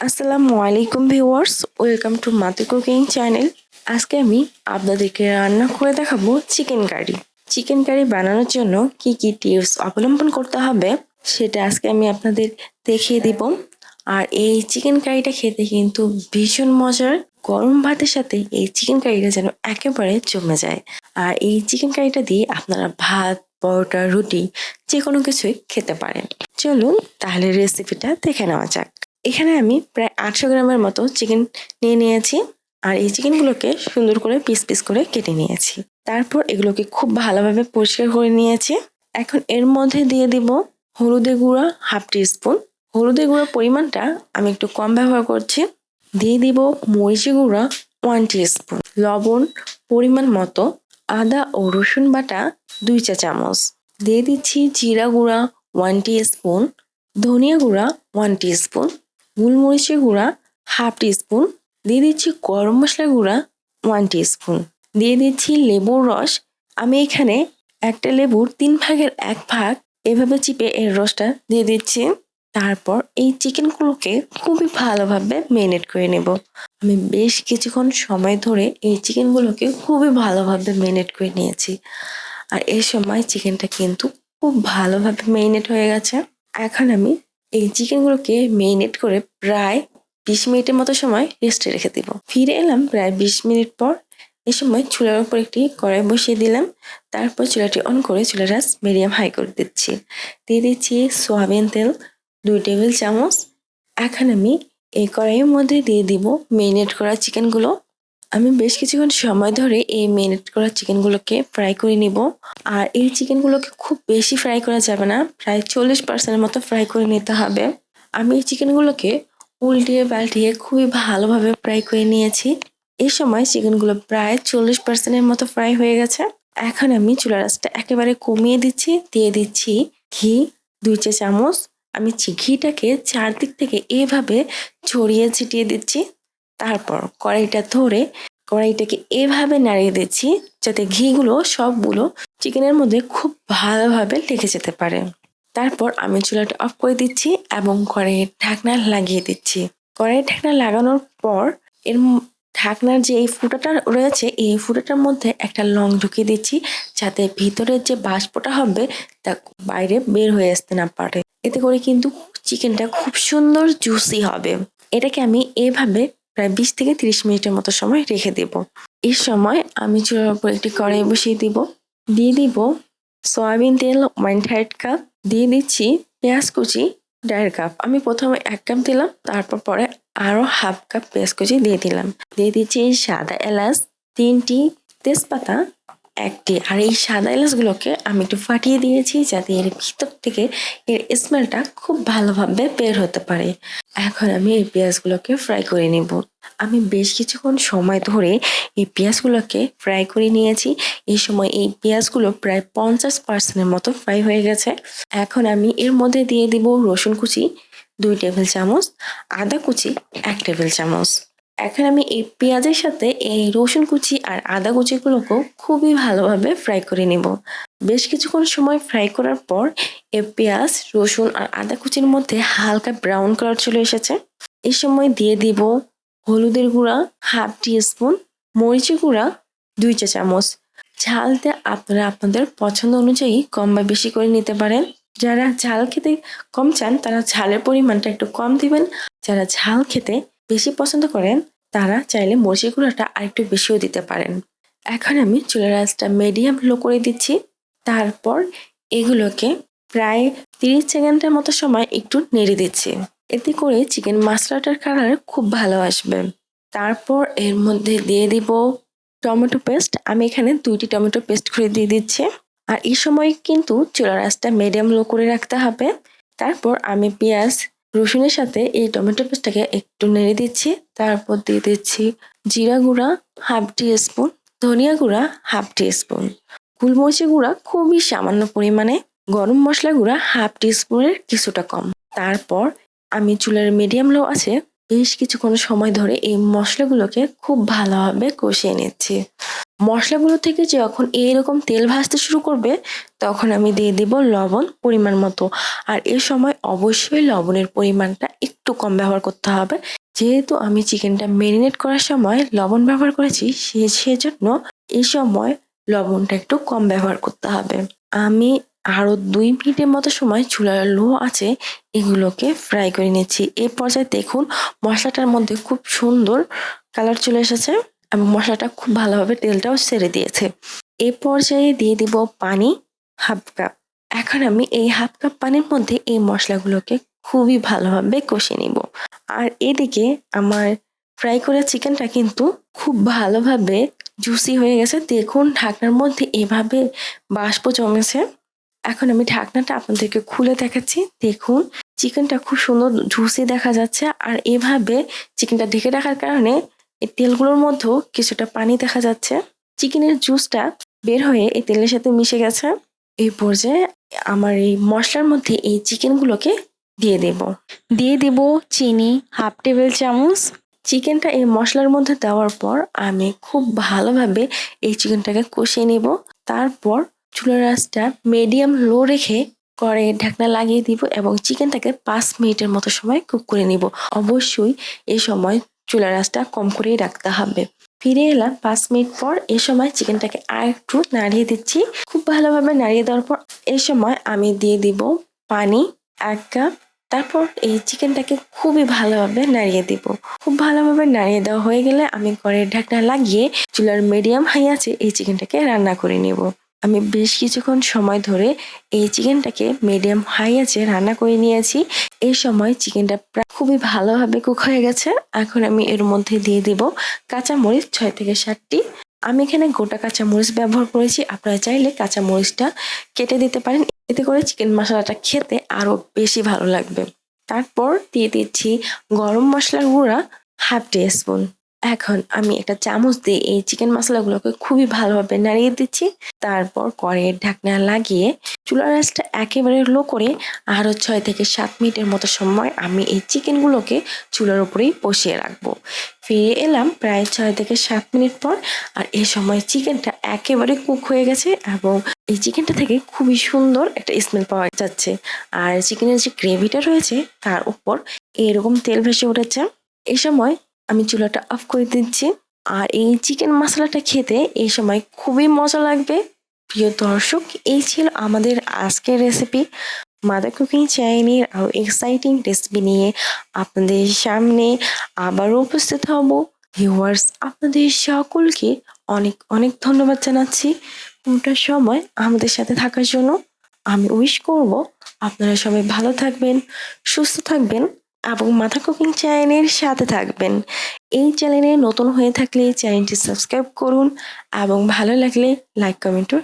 আসসালামু আলাইকুম viewers, welcome to মাতু কুকিং চ্যানেল। আজকে আমি আপনাদেরকে রান্না করে দেখাবো চিকেন কারি। চিকেন কারি বানানোর জন্য কি কি টিপস অবলম্বন করতে হবে সেটা আজকে আমি আপনাদের দেখিয়ে দিব। আর এই চিকেন কারিটা খেতে কিন্তু ভীষণ মজার। গরম ভাতের সাথে এই চিকেন কারিটা যেন একেবারে জমে যায়। আর এই চিকেন কারিটা দিয়ে আপনারা ভাত, পরোটা, রুটি যে কোনো কিছুই খেতে পারেন। চলুন তাহলে রেসিপিটা দেখে নেওয়া যাক। এখানে আমি প্রায় 800 গ্রামের মতো চিকেন নিয়ে নিয়েছি। আর এই চিকেনগুলোকে সুন্দর করে পিস পিস করে কেটে নিয়েছি। তারপর এগুলোকে খুব ভালোভাবে পরিষ্কার করে নিয়েছি। এখন এর মধ্যে দিয়ে দিব হলুদের গুঁড়া হাফ টিস্পুন। হলুদের গুঁড়ার পরিমাণটা আমি একটু কম ব্যবহার করছি। দিয়ে দিব মরিচের গুঁড়া 1 টিস্পুন, লবণ পরিমাণ মতো, আদা ও রসুন বাটা 2 চা চামচ। দিয়ে দিচ্ছি জিরা গুঁড়া 1 টিস্পুন, ধনিয়া গুঁড়া 1 টিস্পুন, গোলমরিচের গুঁড়া হাফ টিস্পুন। দিয়ে দিচ্ছি গরম মশলা গুঁড়া 1 টিস্পুন। দিয়ে দিচ্ছি লেবুর রস। আমি এখানে একটা লেবুর 3 ভাগের 1 ভাগ এভাবে চিপে এর রসটা দিয়ে দিচ্ছি। তারপর এই চিকেনগুলোকে খুবই ভালোভাবে ম্যারিনেট করে নেব। আমি বেশ কিছুক্ষণ সময় ধরে এই চিকেনগুলোকে খুবই ভালোভাবে ম্যারিনেট করে নিয়েছি। আর এই সময় চিকেনটা কিন্তু খুব ভালোভাবে ম্যারিনেট হয়ে গেছে। এখন আমি এই চিকেনগুলোকে ম্যারিনেট করে প্রায় 20 মিনিটের মতো সময় রেস্টে রেখে দিব। ফিরে এলাম প্রায় 20 মিনিট পর। এই সময় চুলার উপর একটি কড়াই বসিয়ে দিলাম। তারপর চুলাটি অন করে চুলার আঁচ মিডিয়াম হাই করে দিচ্ছি। দিয়ে দিচ্ছি সয়াবিন তেল 2 টেবিল চামচ। এখন আমি এই কড়াইয়ের মধ্যে দিয়ে দিব ম্যারিনেট করা চিকেনগুলো। আমি বেশ কিছুক্ষণ সময় ধরে এই ম্যারিনেট করা চিকেনগুলোকে ফ্রাই করে নিব। আর এই চিকেনগুলোকে খুব বেশি ফ্রাই করা যাবে না, প্রায় 40% মতো ফ্রাই করে নিতে হবে। আমি এই চিকেনগুলোকে উল্টিয়ে পাল্টিয়ে খুবই ভালোভাবে ফ্রাই করে নিয়েছি। এই সময় চিকেনগুলো প্রায় 40% মতো ফ্রাই হয়ে গেছে। এখন আমি চুলার আঁচটা একেবারে কমিয়ে দিচ্ছি। দিয়ে দিচ্ছি ঘি 2 চা চামচ। আমি ঘিটাকে চারদিক থেকে এভাবে ছড়িয়ে ছিটিয়ে দিচ্ছি। তারপর কড়াইটাকে এভাবে নাড়িয়ে দিচ্ছি যাতে ঘিগুলো সবগুলো চিকেনের মধ্যে খুব ভালোভাবে লেগে যেতে পারে। তারপর আমি চুলাটা অফ করে দিচ্ছি এবং কড়াইয়ের ঢাকনা লাগিয়ে দিচ্ছি। কড়াইয়ের ঢাকনা লাগানোর পর ঢাকনার যে এই ফুটাটা রয়েছে এই ফুটাটার মধ্যে একটা লং ঢুকিয়ে দিচ্ছি যাতে ভিতরের যে বাষ্পটা হবে তা বাইরে বের হয়ে আসতে না পারে। এতে করে কিন্তু চিকেনটা খুব সুন্দর জুসি হবে। এটাকে আমি এভাবে প্রায় 20 থেকে 30 মিনিটের মতো সময় রেখে দেব। এই সময় আমি চুলার উপর একটি কড়াই বসিয়ে দিয়ে দিব সয়াবিন তেল 1/3 কাপ। দিয়ে দিচ্ছি পেঁয়াজ কুচি 1.5 কাপ। আমি প্রথমে 1 কাপ দিলাম, তারপর পরে আরো হাফ কাপ পেঁয়াজ কুচি দিয়ে দিলাম। দিয়ে দিচ্ছি সাদা এলাচ 3টি, তেজপাতা 1টি। আর এই সাদা এলাচগুলোকে আমি একটু ফাটিয়ে দিয়েছি যাতে এর ভিতর থেকে এর স্মেলটা খুব ভালোভাবে বের হতে পারে। এখন আমি এই পেঁয়াজগুলোকে ফ্রাই করে নেব। আমি বেশ কিছুক্ষণ সময় ধরে এই পেঁয়াজগুলোকে ফ্রাই করে নিয়েছি। এই সময় এই পেঁয়াজগুলো প্রায় 50% মতো ফ্রাই হয়ে গেছে। এখন আমি এর মধ্যে দিয়ে দিব রসুন কুচি 2 টেবিল চামচ, আদা কুচি 1 টেবিল চামচ। এখন আমি এই পেঁয়াজের সাথে এই রসুন কুচি আর আদা কুচিগুলোকেও খুবই ভালোভাবে ফ্রাই করে নেব। বেশ কিছুক্ষণ সময় ফ্রাই করার পর এই পেঁয়াজ, রসুন আর আদা কুচির মধ্যে হালকা ব্রাউন কালার চলে এসেছে। এই সময় দিয়ে দিব হলুদের গুঁড়া হাফ টিস্পুন, মরিচের গুঁড়া 2 চা চামচ। ঝালটা আপনারা আপনাদের পছন্দ অনুযায়ী কম বা বেশি করে নিতে পারেন। যারা ঝাল খেতে কম চান তারা ঝালের পরিমাণটা একটু কম দিবেন। যারা ঝাল খেতে বেশি পছন্দ করেন তারা চাইলে মরিচের গুঁড়াটা আরেকটু বেশিও দিতে পারেন। এখন আমি চুলার আঁচটা মিডিয়াম লো করে দিচ্ছি। তারপর এগুলোকে প্রায় 30 সেকেন্ডের মতো সময় একটু নেড়ে দিচ্ছি। এতে করে চিকেন মশলাটার কালার খুব ভালো আসবে। তারপর এর মধ্যে দিয়ে দিব টমেটো পেস্ট। আমি এখানে 2টি টমেটো পেস্ট করে দিয়ে দিচ্ছি। আর এই সময় কিন্তু চুলার আঁচটা মিডিয়াম লো করে রাখতে হবে। তারপর আমি পেঁয়াজ, রসুনের সাথে এই টমেটো পেস্টটাকে একটু নেড়ে দিচ্ছি। তারপর দিয়ে দিচ্ছি জিরা গুঁড়া হাফ টিস্পুন, ধনিয়া গুঁড়া হাফ টিস্পুন, গোলমরিচের গুঁড়া খুবই সামান্য পরিমাণে, গরম মশলা গুঁড়া হাফ টিস্পুনের কিছুটা কম। তারপর আমি চুলার মিডিয়াম লো আছে বেশ কিছুক্ষণ সময় ধরে এই মশলাগুলোকে খুব ভালোভাবে কষিয়ে নিচ্ছি। মশলাগুলো থেকে যখন এইরকম তেল ভাসতে শুরু করবে তখন আমি দিয়ে দিব লবণ পরিমাণ মতো। আর এ সময় অবশ্যই লবণের পরিমাণটা একটু কম ব্যবহার করতে হবে। যেহেতু আমি চিকেনটা মেরিনেট করার সময় লবণ ব্যবহার করেছি সেজন্য এই সময় লবণটা একটু কম ব্যবহার করতে হবে। আমি আরো 2 মিনিটের মতো সময় চুলার লো আছে এগুলোকে ফ্রাই করে নিচ্ছি। এই পর্যায়ে দেখুন মশলাটার মধ্যে খুব সুন্দর কালার চলে এসেছে এবং মশলাটা খুব ভালোভাবে তেলটাও ছেড়ে দিয়েছে। এই পর্যায়ে দিয়ে দিব পানি হাফ কাপ। এখন আমি এই হাফ কাপ পানির মধ্যে এই মশলাগুলোকে খুবই ভালোভাবে কষিয়ে নিব। আর এদিকে আমার ফ্রাই করা চিকেনটা কিন্তু খুব ভালোভাবে জুসি হয়ে গেছে। দেখুন ঢাকনার মধ্যে এভাবে বাষ্প জমেছে। এখন আমি ঢাকনাটা আপনাদেরকে খুলে দেখাচ্ছি। দেখুন চিকেনটা খুব সুন্দর জুসি দেখা যাচ্ছে। আর এভাবে চিকেনটা ঢেকে রাখার কারণে এই তেলগুলোর মধ্যেও কিছুটা পানি দেখা যাচ্ছে। চিকেনের জুসটা বের হয়ে এই তেলের সাথে মিশে গেছে। এই পর্যায়ে আমার এই মশলার মধ্যে এই চিকেনগুলোকে দিয়ে দেব। দিয়ে দেব চিনি হাফ টেবিল চামচ। চিকেনটা এই মশলার মধ্যে দেওয়ার পর আমি খুব ভালোভাবে এই চিকেনটাকে কষিয়ে নেব। তারপর চুলার আঁচটা মিডিয়াম লো রেখে কড়াইয়ের ঢাকনা লাগিয়ে দিব এবং চিকেনটাকে 5 মিনিটের মতো সময় কুক করে নিব। অবশ্যই এই সময় চুলার আঁচটা কম করেই রাখতে হবে। ফিরে এলাম 5 মিনিট পর। এই সময় চিকেনটাকে আর একটু নাড়িয়ে দিচ্ছি। খুব ভালোভাবে নাড়িয়ে দেওয়ার পর এই সময় আমি দিয়ে দিব পানি 1 কাপ। তারপর এই চিকেনটাকে খুবই ভালোভাবে নাড়িয়ে দিব। খুব ভালোভাবে নাড়িয়ে দেওয়া হয়ে গেলে আমি কড়াইয়ের ঢাকনা লাগিয়ে চুলার মিডিয়াম হাই আছে এই চিকেনটাকে রান্না করে নেব। আমি বেশ কিছুক্ষণ সময় ধরে এই চিকেনটাকে মিডিয়াম হাই আছে রান্না করে নিয়েছি। এই সময় চিকেনটা প্রায় খুবই ভালোভাবে কুক হয়ে গেছে। এখন আমি এর মধ্যে দিয়ে দিব কাঁচামরিচ 6 থেকে 7টি। আমি এখানে গোটা কাঁচামরিচ ব্যবহার করেছি। আপনারা চাইলে কাঁচামরিচটা কেটে দিতে পারেন। এতে করে চিকেন মশলাটা খেতে আরো বেশি ভালো লাগবে। তারপর দিয়ে দিচ্ছি গরম মশলার গুঁড়া হাফ টিস্পুন। এখন আমি একটা চামচ দিয়ে এই চিকেন মশলাগুলোকে খুবই ভালোভাবে নাড়িয়ে দিচ্ছি। তারপর কড়াইয়ের ঢাকনা লাগিয়ে চুলার আঁচটা একেবারে লো করে আরো 6 থেকে 7 মিনিটের মতো সময় আমি এই চিকেনগুলোকে চুলার উপরেই বসিয়ে রাখবো। ফিরে এলাম প্রায় 6 থেকে 7 মিনিট পর। আর এই সময় চিকেনটা একেবারে কুক হয়ে গেছে এবং এই চিকেনটা থেকে খুবই সুন্দর একটা স্মেল পাওয়া যাচ্ছে। আর চিকেনের যে গ্রেভিটা রয়েছে তার উপর এরকম তেল ভেসে উঠেছে। এই সময় আমি চুলাটা অফ করে দিচ্ছি। আর এই চিকেন মশলাটা খেতে এই সময় খুবই মজা লাগবে। প্রিয় দর্শক, এই ছিল আমাদের আজকের রেসিপি। মাদার কুকিং চ্যানেলের আরো এক্সাইটিং রেসিপি নিয়ে আপনাদের সামনে আবারও উপস্থিত হব। ভিউয়ার্স, আপনাদের সকলকে অনেক অনেক ধন্যবাদ জানাচ্ছি পুরোটা সময় আমাদের সাথে থাকার জন্য। আমি উইশ করব আপনারা সবাই ভালো থাকবেন, সুস্থ থাকবেন এবং মাথা কুকিং চ্যানেলের সাথে থাকবেন। এই চ্যানেলে নতুন হয়ে থাকলে চ্যানেলটি সাবস্ক্রাইব করুন এবং ভালো লাগলে লাইক কমেন্ট ও